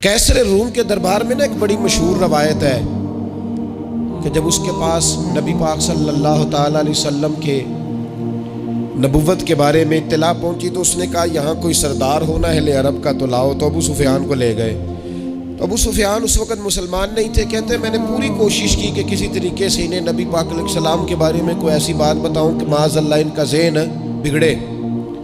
کیسر روم کے دربار میں نا ایک بڑی مشہور روایت ہے کہ جب اس کے پاس نبی پاک صلی اللہ تعالیٰ علیہ وسلم کے نبوت کے بارے میں اطلاع پہنچی تو اس نے کہا یہاں کوئی سردار ہونا اہل عرب کا تو لاؤ، تو ابو سفیان کو لے گئے۔ تو ابو سفیان اس وقت مسلمان نہیں تھے، کہتے میں نے پوری کوشش کی کہ کسی طریقے سے انہیں نبی پاک علیہ السلام کے بارے میں کوئی ایسی بات بتاؤں کہ معاذ اللہ ان کا ذہن بگڑے۔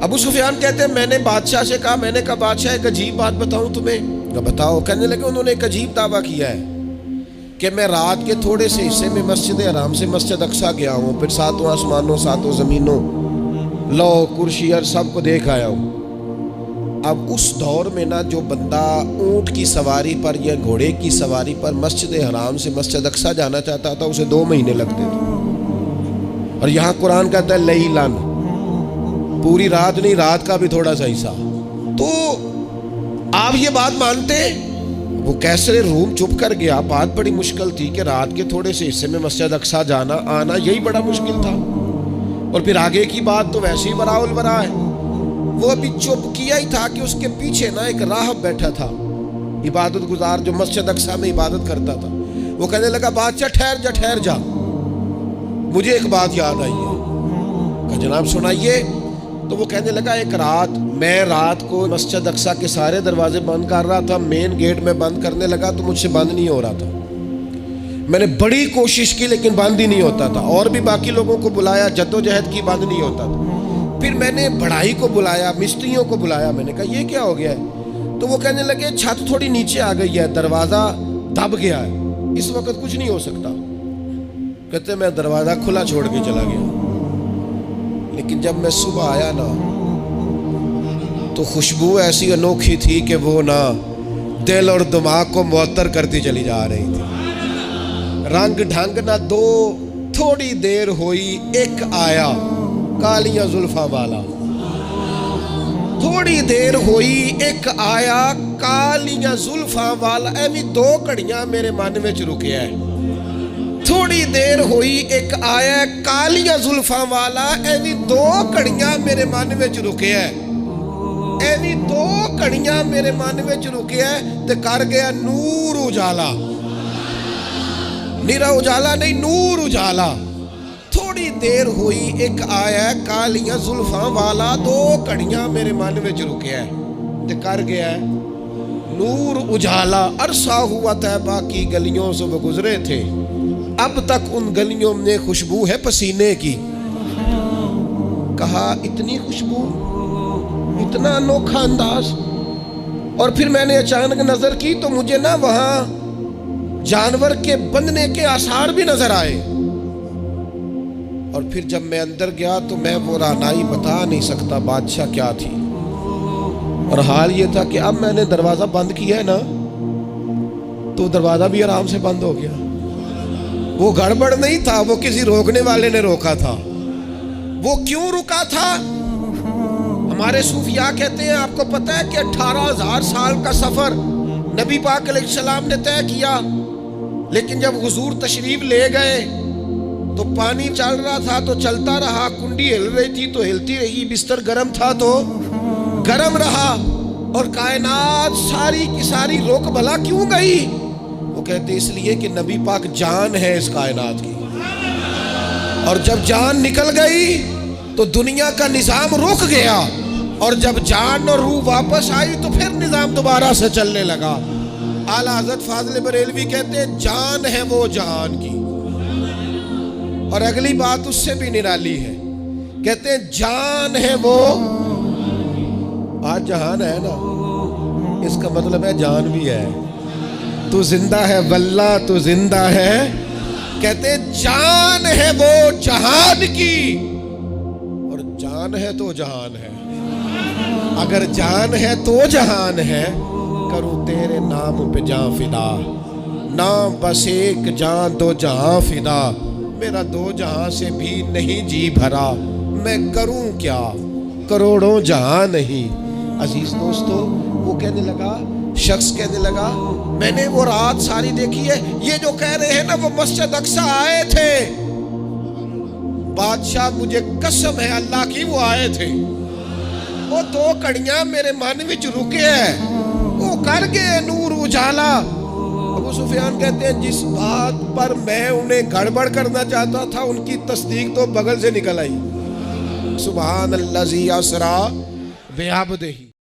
ابو سفیان کہتے ہیں میں نے بادشاہ سے کہا، میں نے کہا بادشاہ ایک عجیب بات بتاؤں تمہیں؟ بتاؤ۔ کہنے لگے انہوں نے ایک عجیب دعویٰ کیا ہے کہ میں رات کے تھوڑے سے حصے میں مسجد حرام سے مسجد اقصیٰ گیا ہوں، پھر ساتوں آسمانوں ساتوں زمینوں لو کرسی اور سب کو دیکھ آیا ہوں۔ اب اس دور میں نا جو بندہ اونٹ کی سواری پر یا گھوڑے کی سواری پر مسجد حرام سے مسجد اقصیٰ جانا چاہتا تھا اسے 2 مہینے لگتے تھے، اور یہاں قرآن کہتا ہے لیلن، پوری رات نہیں، رات کا بھی تھوڑا سا حصہ۔ تو آپ یہ بات مانتے؟ وہ کیسر روم چپ کر گیا، بات بڑی مشکل تھی کہ رات کے تھوڑے سے حصے میں مسجد اقصیٰ جانا آنا یہی بڑا مشکل تھا، اور پھر آگے کی بات تو ویسے ہی وراء الورا ہے۔ وہ ابھی چپ کیا ہی تھا کہ اس کے پیچھے نا ایک راہب بیٹھا تھا، عبادت گزار جو مسجد اقصیٰ میں عبادت کرتا تھا۔ وہ کہنے لگا بادشاہ ٹھہر جا، مجھے ایک بات یاد آئی ہے۔ کہا جناب سنائیے۔ تو وہ کہنے لگا ایک رات میں رات کو مسجد اقصیٰ کے سارے دروازے بند کر رہا تھا، مین گیٹ میں بند کرنے لگا تو مجھ سے بند نہیں ہو رہا تھا، میں نے بڑی کوشش کی لیکن بند ہی نہیں ہوتا تھا، اور بھی باقی لوگوں کو بلایا، جدوجہد کی، بند نہیں ہوتا تھا۔ پھر میں نے بڑھائی کو بلایا، مستریوں کو بلایا، میں نے کہا یہ کیا ہو گیا ہے؟ تو وہ کہنے لگے چھت تھوڑی نیچے آ گئی ہے، دروازہ دب گیا ہے، اس وقت کچھ نہیں ہو سکتا۔ کہتے میں دروازہ کھلا چھوڑ کے چلا گیا، لیکن جب میں صبح آیا نا تو خوشبو ایسی انوکھی تھی کہ وہ نا دل اور دماغ کو معطر کرتی چلی جا رہی تھی۔ رنگ ڈھنگ نہ دو، تھوڑی دیر ہوئی ایک آیا کالیاں زلفاں والا، تھوڑی دیر ہوئی ایک آیا کالیاں زلفاں والا، ایویں 2 گھڑیاں میرے من وچ رکیا ہے۔ تھوڑی دیر ہوئی ایک آیا کالیاں زلفاں والا، ایویں 2 گھڑیاں میرے من وچ رکیا ہے، ایویں 2 گھڑیاں میرے من وچ رکیا ہے تے کر گیا نور اجالا، نیرا اجالا نہیں، نور اجالا۔ تھوڑی دیر ہوئی ایک آیا کالیاں زلفاں والا، 2 گھڑیاں میرے من وچ رکیا ہے تے کر گیا ہے نور اجالا۔ عرصہ ہوا طیبہ کی گلیوں سے وہ گزرے تھے، اب تک ان گلیوں میں خوشبو ہے پسینے کی۔ کہا اتنی خوشبو، اتنا انوکھا انداز۔ اور پھر میں نے اچانک نظر کی تو مجھے نا وہاں جانور کے بندنے کے آثار بھی نظر آئے، اور پھر جب میں اندر گیا تو میں وہ رہنائی بتا نہیں سکتا بادشاہ کیا تھی، اور حال یہ تھا کہ اب میں نے دروازہ بند کیا ہے نا تو دروازہ بھی آرام سے بند ہو گیا۔ وہ گڑبڑ نہیں تھا، وہ کسی روکنے والے نے روکا تھا۔ وہ کیوں رکا تھا؟ ہمارے صوفیاء کہتے ہیں آپ کو پتہ ہے کہ 18,000 سال کا سفر نبی پاک علیہ السلام نے طے کیا، لیکن جب حضور تشریف لے گئے تو پانی چل رہا تھا تو چلتا رہا، کنڈی ہل رہی تھی تو ہلتی رہی، بستر گرم تھا تو گرم رہا، اور کائنات ساری کی ساری روک بھلا کیوں گئی؟ وہ کہتے اس لیے کہ نبی پاک جان ہے اس کائنات کی، اور جب جان نکل گئی تو دنیا کا نظام رک گیا، اور جب جان اور روح واپس آئی تو پھر نظام دوبارہ سے چلنے لگا۔ اعلیٰ حضرت فاضل بریلوی کہتے ہیں جان ہے وہ جہان کی، اور اگلی بات اس سے بھی نرالی ہے، کہتے ہیں جان ہے وہ، آج جہان ہے نا، اس کا مطلب ہے جان بھی ہے، تو زندہ ہے واللہ تو زندہ ہے، کہتے ہیں جان ہے وہ جہان کی، اور جان ہے تو جہان ہے، اگر جان ہے تو جہان ہے، کروں تیرے نام پہ جان فدا، نام بس ایک جان 2 جہاں فدا، میرا 2 جہاں سے بھی نہیں جی بھرا، میں کروں کیا کروڑوں جہاں نہیں۔ عزیز دوستو، وہ کہنے لگا، شخص کہنے لگا میں نے وہ رات ساری دیکھی ہے، یہ جو کہہ رہے ہیں نا وہ مسجد اقصیٰ آئے تھے، بادشاہ مجھے قسم ہے اللہ کی وہ آئے تھے، وہ 2 کڑیاں میرے من وچ رکے ہیں، وہ کر گئے نور اجالا۔ ڈالا۔ ابو سفیان کہتے ہیں جس بات پر میں انہیں گڑبڑ کرنا چاہتا تھا ان کی تصدیق تو بغل سے نکل آئی۔ سبحان الذی اسریٰ بعبدہ۔